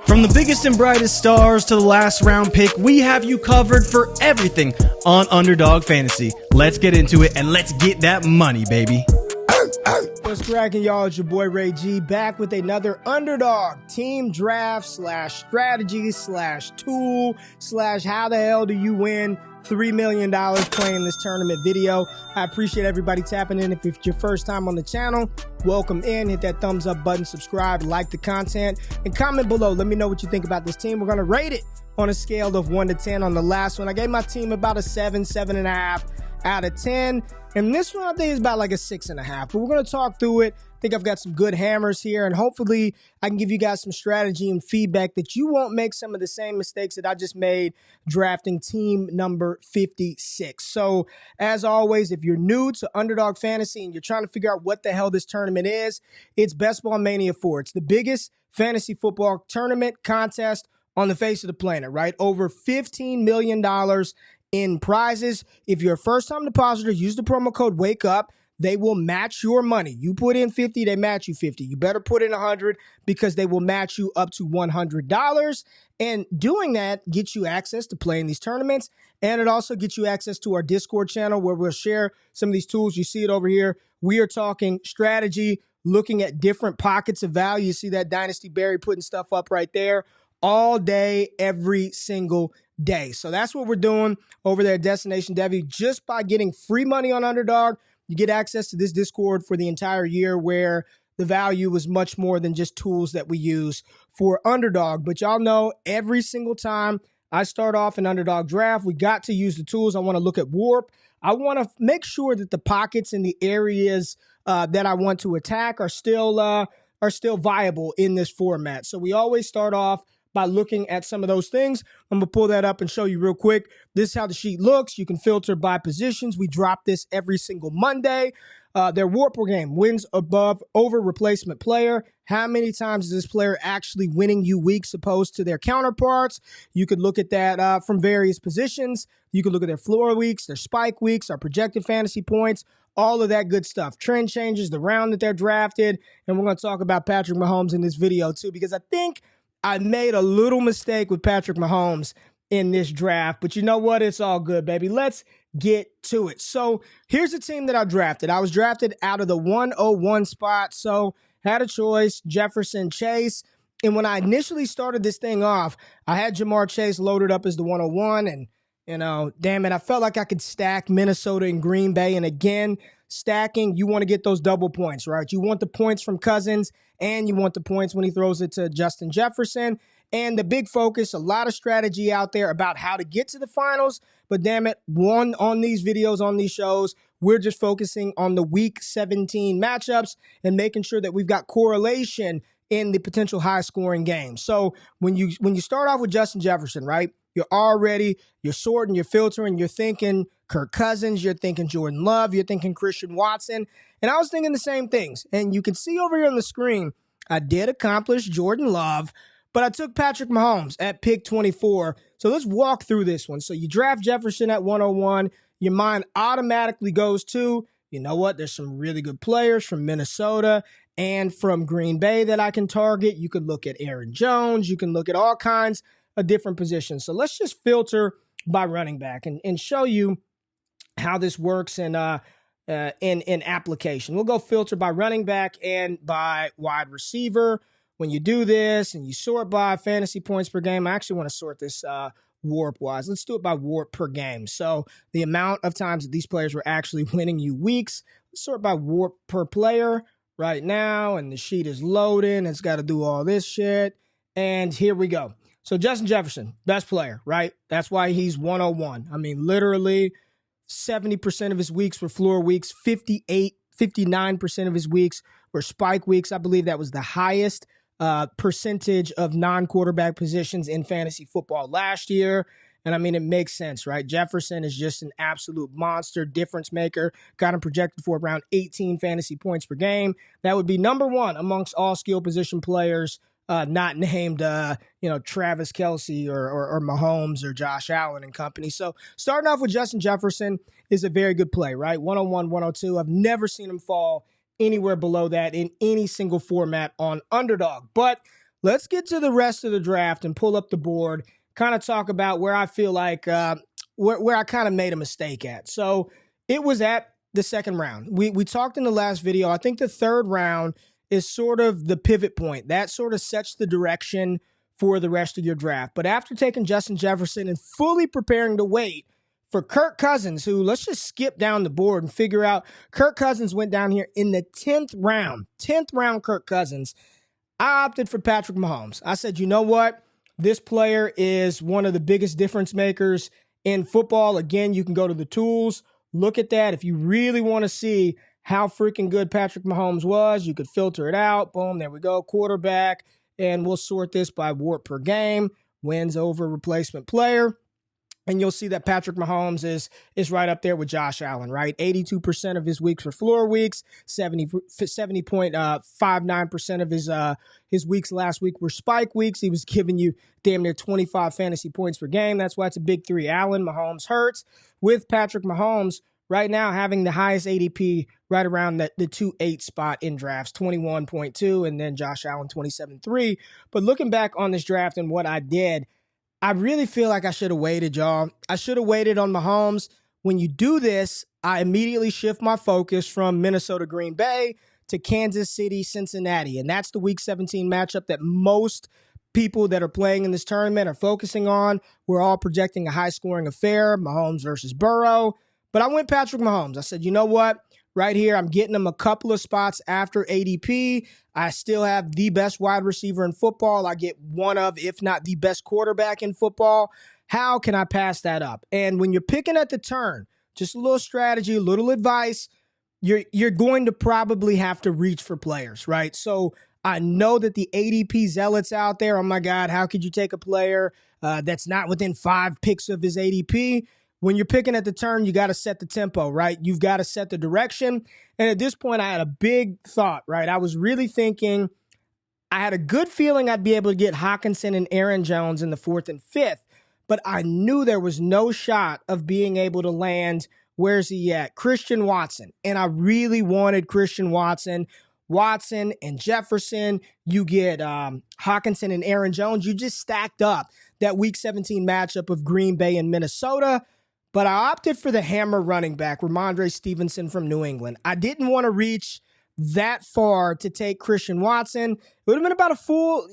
From the biggest and brightest stars to the last round pick, we have you covered for everything on Underdog Fantasy. Let's get into it and let's get that money, baby. What's cracking, y'all? It's your boy Ray G back with another Underdog team draft / strategy / tool / how the hell do you win $3 million playing this tournament video. I appreciate everybody tapping in. If it's your first time on the channel, welcome in. Hit that thumbs up button, subscribe, like the content, and comment below. Let me know what you think about this team. We're going to rate it on a scale of 1 to 10. On the last one, I gave my team about a 7.5 out of 10. And this one, I think, is about like a 6.5. But we're going to talk through it. I think I've got some good hammers here, and hopefully I can give you guys some strategy and feedback that you won't make some of the same mistakes that I just made drafting team number 56. So, as always, if you're new to Underdog Fantasy and you're trying to figure out what the hell this tournament is, it's Ball Mania 4. It's the biggest fantasy football tournament contest on the face of the planet, right? Over $15 million in prizes. If you're a first-time depositor, use the promo code WAKEUP. They will match your money. You put in 50, they match you 50. You better put in 100 because they will match you up to $100. And doing that gets you access to playing these tournaments. And it also gets you access to our Discord channel where we'll share some of these tools. You see it over here. We are talking strategy, looking at different pockets of value. You see that Dynasty Barry putting stuff up right there all day, every single day. So that's what we're doing over there at Destination Devi. Just by getting free money on Underdog, you get access to this Discord for the entire year where the value is much more than just tools that we use for Underdog. But y'all know every single time I start off an Underdog draft, we got to use the tools. I want to look at Warp. I want to make sure that the pockets and the areas that I want to attack are still viable in this format. So we always start off by looking at some of those things. I'm going to pull that up and show you real quick. This is how the sheet looks. You can filter by positions. We drop this every single Monday. Their Warp per game, wins over replacement player. How many times is this player actually winning you weeks opposed to their counterparts? You could look at that from various positions. You could look at their floor weeks, their spike weeks, our projected fantasy points, all of that good stuff. Trend changes, the round that they're drafted. And we're going to talk about Patrick Mahomes in this video too, because I think I made a little mistake with Patrick Mahomes in this draft, but you know what? It's all good, baby. Let's get to it. So here's the team that I drafted. I was drafted out of the 101 spot, so had a choice, Jefferson, Chase. And when I initially started this thing off, I had Jamar Chase loaded up as the 101, and, you know, damn it, I felt like I could stack Minnesota and Green Bay. And again, stacking, you want to get those double points, right? You want the points from Cousins, and you want the points when he throws it to Justin Jefferson. And the big focus, a lot of strategy out there about how to get to the finals. But damn it, on these videos, on these shows, we're just focusing on the Week 17 matchups and making sure that we've got correlation in the potential high-scoring games. So when you start off with Justin Jefferson, right, you're sorting, you're filtering, you're thinking Kirk Cousins, you're thinking Jordan Love, you're thinking Christian Watson. And I was thinking the same things. And you can see over here on the screen, I did accomplish Jordan Love, but I took Patrick Mahomes at pick 24. So let's walk through this one. So you draft Jefferson at 101. Your mind automatically goes to, you know what, there's some really good players from Minnesota and from Green Bay that I can target. You could look at Aaron Jones. You can look at all kinds of different positions. So let's just filter by running back and show you how this works in application. We'll go filter by running back and by wide receiver. When you do this and you sort by fantasy points per game, I actually want to sort this warp-wise. Let's do it by warp per game. So the amount of times that these players were actually winning you weeks. Let's sort by warp per player right now, and the sheet is loading. It's got to do all this shit. And here we go. So Justin Jefferson, best player, right? That's why he's 101. I mean, literally 70% of his weeks were floor weeks, 59% of his weeks were spike weeks. I believe that was the highest percentage of non-quarterback positions in fantasy football last year. And I mean, it makes sense, right? Jefferson is just an absolute monster, difference maker. Got him projected for around 18 fantasy points per game. That would be number one amongst all skill position players, not named, Travis Kelce or Mahomes or Josh Allen and company. So starting off with Justin Jefferson is a very good play, right? 101, 102. I've never seen him fall anywhere below that in any single format on Underdog. But let's get to the rest of the draft and pull up the board, kind of talk about where I feel like where I kind of made a mistake at. So it was at the second round. We talked in the last video. I think the third round is sort of the pivot point. That sort of sets the direction for the rest of your draft. But after taking Justin Jefferson and fully preparing to wait for Kirk Cousins, who, let's just skip down the board and figure out, Kirk Cousins went down here in the 10th round. 10th round Kirk Cousins. I opted for Patrick Mahomes. I said, you know what? This player is one of the biggest difference makers in football. Again, you can go to the tools, look at that. If you really want to see how freaking good Patrick Mahomes was, you could filter it out. Boom, there we go. Quarterback. And we'll sort this by WARP per game, wins over replacement player. And you'll see that Patrick Mahomes is right up there with Josh Allen, right? 82% of his weeks were floor weeks. 70.59% of his weeks last week were spike weeks. He was giving you damn near 25 fantasy points per game. That's why it's a big three. Allen, Mahomes, Hurts. With Patrick Mahomes right now having the highest ADP right around the 2.8 spot in drafts, 21.2, and then Josh Allen 27.3. But looking back on this draft and what I did, I really feel like I should have waited, y'all. I should have waited on Mahomes. When you do this, I immediately shift my focus from Minnesota, Green Bay to Kansas City, Cincinnati. And that's the Week 17 matchup that most people that are playing in this tournament are focusing on. We're all projecting a high-scoring affair, Mahomes versus Burrow. But I went Patrick Mahomes. I said, you know what? Right here, I'm getting him a couple of spots after ADP. I still have the best wide receiver in football. I get one of, if not the best quarterback in football. How can I pass that up? And when you're picking at the turn, just a little strategy, a little advice, you're going to probably have to reach for players, right? So I know that the ADP zealots out there, oh my God, how could you take a player that's not within 5 picks of his ADP? When you're picking at the turn, you got to set the tempo, right? You've got to set the direction. And at this point, I had a big thought, right? I was really thinking, I had a good feeling I'd be able to get Hockenson and Aaron Jones in the 4th and 5th, but I knew there was no shot of being able to land, where's he at? Christian Watson. And I really wanted Christian Watson. Watson and Jefferson, you get Hockenson and Aaron Jones. You just stacked up that Week 17 matchup of Green Bay and Minnesota. But I opted for the hammer running back, Ramondre Stevenson from New England. I didn't want to reach that far to take Christian Watson. It would have been about a full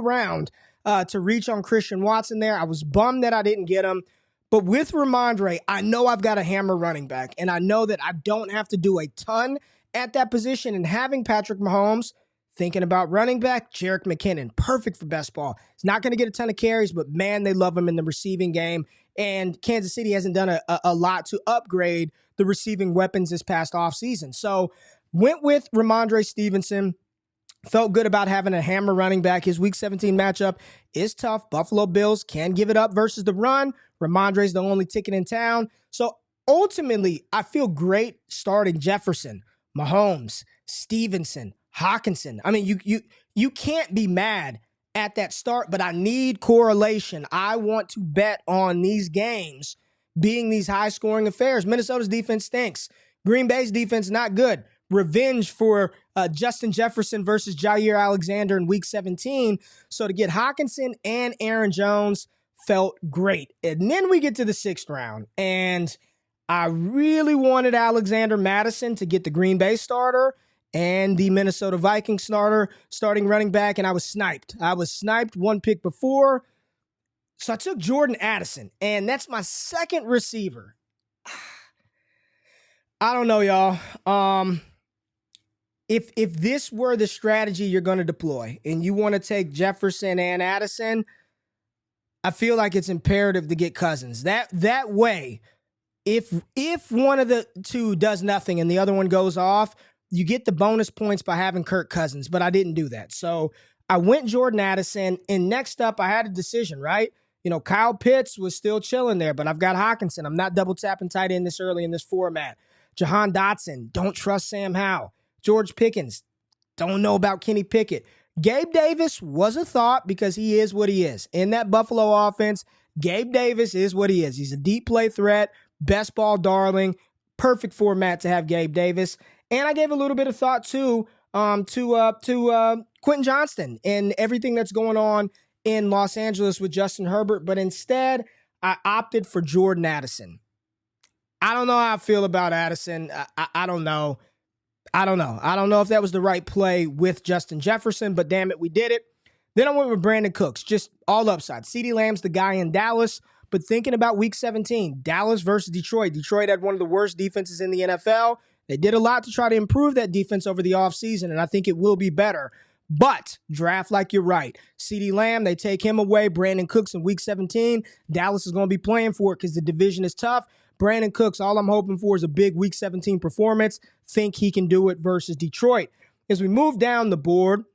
round to reach on Christian Watson there. I was bummed that I didn't get him. But with Ramondre, I know I've got a hammer running back, and I know that I don't have to do a ton at that position. And having Patrick Mahomes, thinking about running back, Jerick McKinnon, perfect for best ball. He's not going to get a ton of carries, but man, they love him in the receiving game. And Kansas City hasn't done a lot to upgrade the receiving weapons this past offseason. So went with Ramondre Stevenson. Felt good about having a hammer running back. His Week 17 matchup is tough. Buffalo Bills can give it up versus the run. Ramondre's the only ticket in town. So ultimately, I feel great starting Jefferson, Mahomes, Stevenson, Hockenson. I mean, you can't be mad at that start, but I need correlation. I want to bet on these games being these high-scoring affairs. Minnesota's defense stinks. Green Bay's defense not good. Revenge for Justin Jefferson versus Jair Alexander in Week 17. So to get Hockenson and Aaron Jones felt great. And then we get to the 6th round, and I really wanted Alexander Madison to get the Green Bay starter and the Minnesota Vikings starting running back, and I was sniped. I was sniped one pick before, so I took Jordan Addison, and that's my second receiver. I don't know, y'all. If this were the strategy you're going to deploy, and you want to take Jefferson and Addison, I feel like it's imperative to get Cousins. That way, if one of the two does nothing and the other one goes off, you get the bonus points by having Kirk Cousins, but I didn't do that. So I went Jordan Addison, and next up I had a decision, right? You know, Kyle Pitts was still chilling there, but I've got Hockenson. I'm not double tapping tight end this early in this format. Jahan Dotson, don't trust Sam Howell. George Pickens, don't know about Kenny Pickett. Gabe Davis was a thought because he is what he is. In that Buffalo offense, Gabe Davis is what he is. He's a deep play threat, best ball darling, perfect format to have Gabe Davis. And I gave a little bit of thought too to Quentin Johnston and everything that's going on in Los Angeles with Justin Herbert, but instead I opted for Jordan Addison. I don't know how I feel about Addison. I don't know. I don't know if that was the right play with Justin Jefferson, but damn it, we did it. Then I went with Brandon Cooks, just all upside. CeeDee Lamb's the guy in Dallas, but thinking about Week 17, Dallas versus Detroit. Detroit had one of the worst defenses in the NFL. They did a lot to try to improve that defense over the offseason, and I think it will be better. But draft like you're right. CeeDee Lamb, they take him away. Brandon Cooks in Week 17. Dallas is going to be playing for it because the division is tough. Brandon Cooks, all I'm hoping for is a big Week 17 performance. Think he can do it versus Detroit. As we move down the board,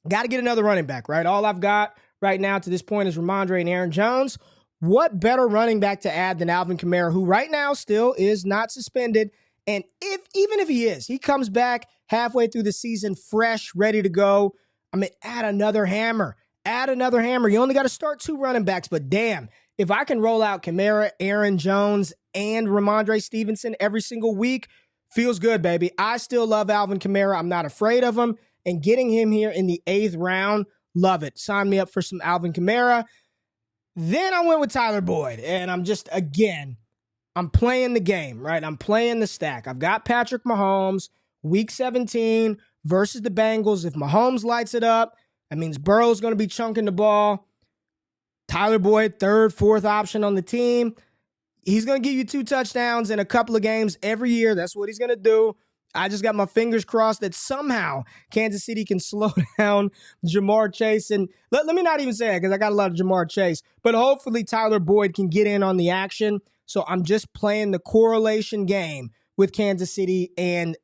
got to get another running back, right? All I've got right now to this point is Ramondre and Aaron Jones. What better running back to add than Alvin Kamara, who right now still is not suspended? And even if he is, he comes back halfway through the season fresh, ready to go. I mean, add another hammer. Add another hammer. You only got to start 2 running backs, but damn, if I can roll out Kamara, Aaron Jones, and Ramondre Stevenson every single week, feels good, baby. I still love Alvin Kamara. I'm not afraid of him. And getting him here in the 8th round, love it. Sign me up for some Alvin Kamara. Then I went with Tyler Boyd, and I'm playing the game, right? I'm playing the stack. I've got Patrick Mahomes, Week 17 versus the Bengals. If Mahomes lights it up, that means Burrow's going to be chunking the ball. Tyler Boyd, 3rd, 4th option on the team. He's going to give you 2 touchdowns in a couple of games every year. That's what he's going to do. I just got my fingers crossed that somehow Kansas City can slow down Jamar Chase. And let me not even say that because I got a lot of Jamar Chase. But hopefully Tyler Boyd can get in on the action. So I'm just playing the correlation game with Kansas City and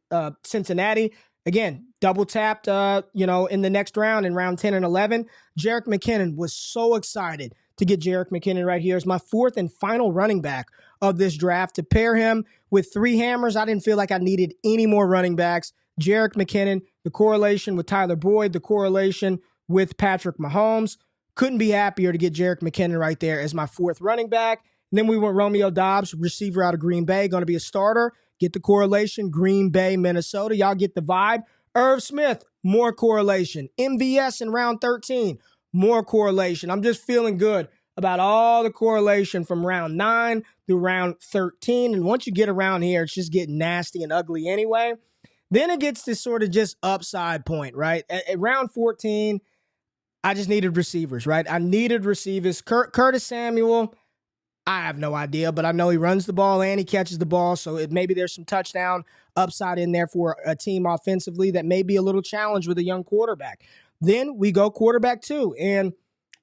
Cincinnati. Again, double tapped, in the next round in round 10 and 11. Jerick McKinnon, was so excited to get Jerick McKinnon right here as my 4th and final running back of this draft. To pair him with 3 hammers, I didn't feel like I needed any more running backs. Jerick McKinnon, the correlation with Tyler Boyd, the correlation with Patrick Mahomes. Couldn't be happier to get Jerick McKinnon right there as my 4th running back. And then we went Romeo Doubs, receiver out of Green Bay, going to be a starter. Get the correlation. Green Bay, Minnesota. Y'all get the vibe. Irv Smith, more correlation. MVS in round 13, more correlation. I'm just feeling good about all the correlation from round 9 through round 13. And once you get around here, it's just getting nasty and ugly anyway. Then it gets to sort of just upside point, right? At round 14, I just needed receivers, right? I needed receivers. Curtis Samuel, I have no idea, but I know he runs the ball and he catches the ball, so maybe there's some touchdown upside in there for a team offensively that may be a little challenged with a young quarterback. Then we go quarterback 2, and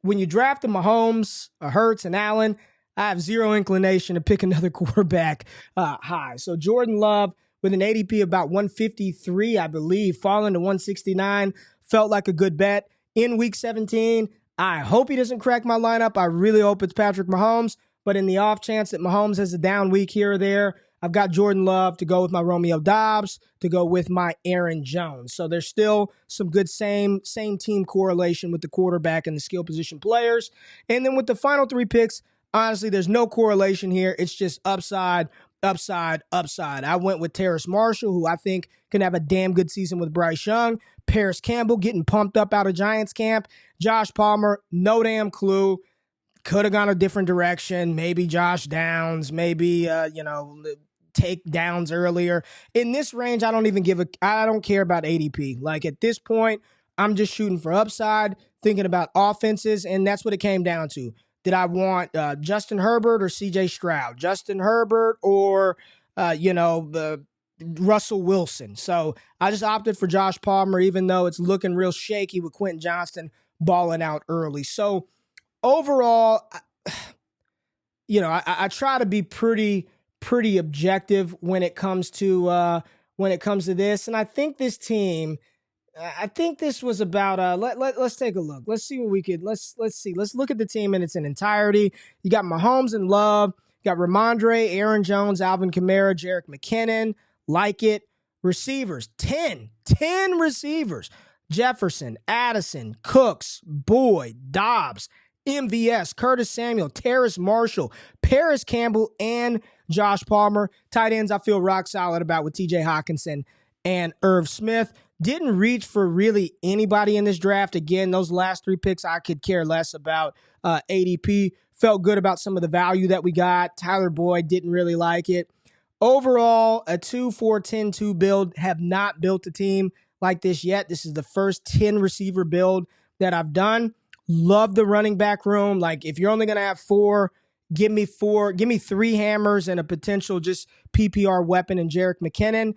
when you draft a Mahomes, a Hurts, and Allen, I have zero inclination to pick another quarterback high. So Jordan Love with an ADP of about 153, I believe, falling to 169, felt like a good bet. In Week 17, I hope he doesn't crack my lineup. I really hope it's Patrick Mahomes. But in the off chance that Mahomes has a down week here or there, I've got Jordan Love to go with my Romeo Doubs, to go with my Aaron Jones. So there's still some good same team correlation with the quarterback and the skill position players. And then with the final 3 picks, honestly, there's no correlation here. It's just upside, upside, upside. I went with Terrace Marshall, who I think can have a damn good season with Bryce Young. Paris Campbell getting pumped up out of Giants camp. Josh Palmer, no damn clue. Could have gone a different direction. Maybe Josh Downs, maybe, take downs earlier. In this range, I don't care about ADP. Like at this point, I'm just shooting for upside, thinking about offenses, and that's what it came down to. Did I want Justin Herbert or CJ Stroud? Justin Herbert or, Russell Wilson? So I just opted for Josh Palmer, even though it's looking real shaky with Quentin Johnston balling out early. So overall, I try to be pretty objective when it comes to this, and I think this team, this was about let's take a look. Let's see what we could let's see. Let's look at the team in its entirety. You got Mahomes and Love, you got Ramondre, Aaron Jones, Alvin Kamara, Jerick McKinnon, like it. Receivers, 10 receivers. Jefferson, Addison, Cooks, Boyd, Dobbs, MVS, Curtis Samuel, Terrace Marshall, Paris Campbell, and Josh Palmer. Tight ends I feel rock solid about with TJ Hawkinson and Irv Smith. Didn't reach for really anybody in this draft. Again, those last 3 picks, I could care less about ADP. Felt good about some of the value that we got. Tyler Boyd, didn't really like it. Overall, a 2-4-10-2 build. Have not built a team like this yet. This is the first 10 receiver build that I've done. Love the running back room. Like, if you're only going to have 4, give me 4. Give me 3 hammers and a potential just PPR weapon in Jerick McKinnon.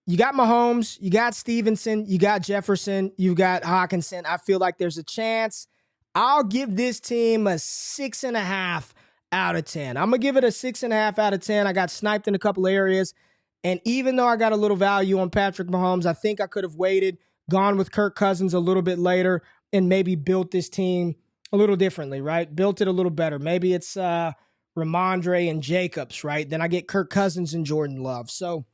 You got Mahomes, you got Stevenson, you got Jefferson, you got Hawkinson. I feel like there's a chance. I'll give this team a 6.5 out of 10. I'm going to give it a 6.5 out of 10. I got sniped in a couple areas. And even though I got a little value on Patrick Mahomes, I think I could have waited, gone with Kirk Cousins a little bit later, and maybe built this team a little differently, right? Built it a little better. Maybe it's Ramondre and Jacobs, right? Then I get Kirk Cousins and Jordan Love. So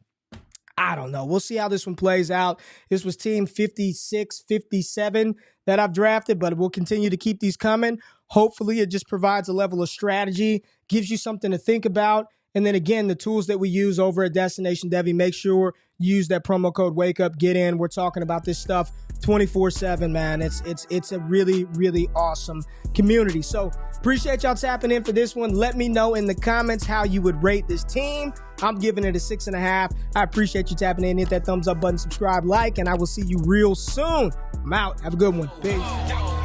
I don't know. We'll see how this one plays out. This was team 56, 57 that I've drafted, but we'll continue to keep these coming. Hopefully it just provides a level of strategy, gives you something to think about. And then again, the tools that we use over at Destination Devy, make sure you use that promo code WAKEUP, get in. We're talking about this stuff 24/7, man. It's a really, really awesome community. So appreciate y'all tapping in for this one. Let me know in the comments how you would rate this team. I'm giving it a 6.5. I appreciate you tapping in. Hit that thumbs up button, subscribe, like, and I will see you real soon. I'm out. Have a good one. Peace.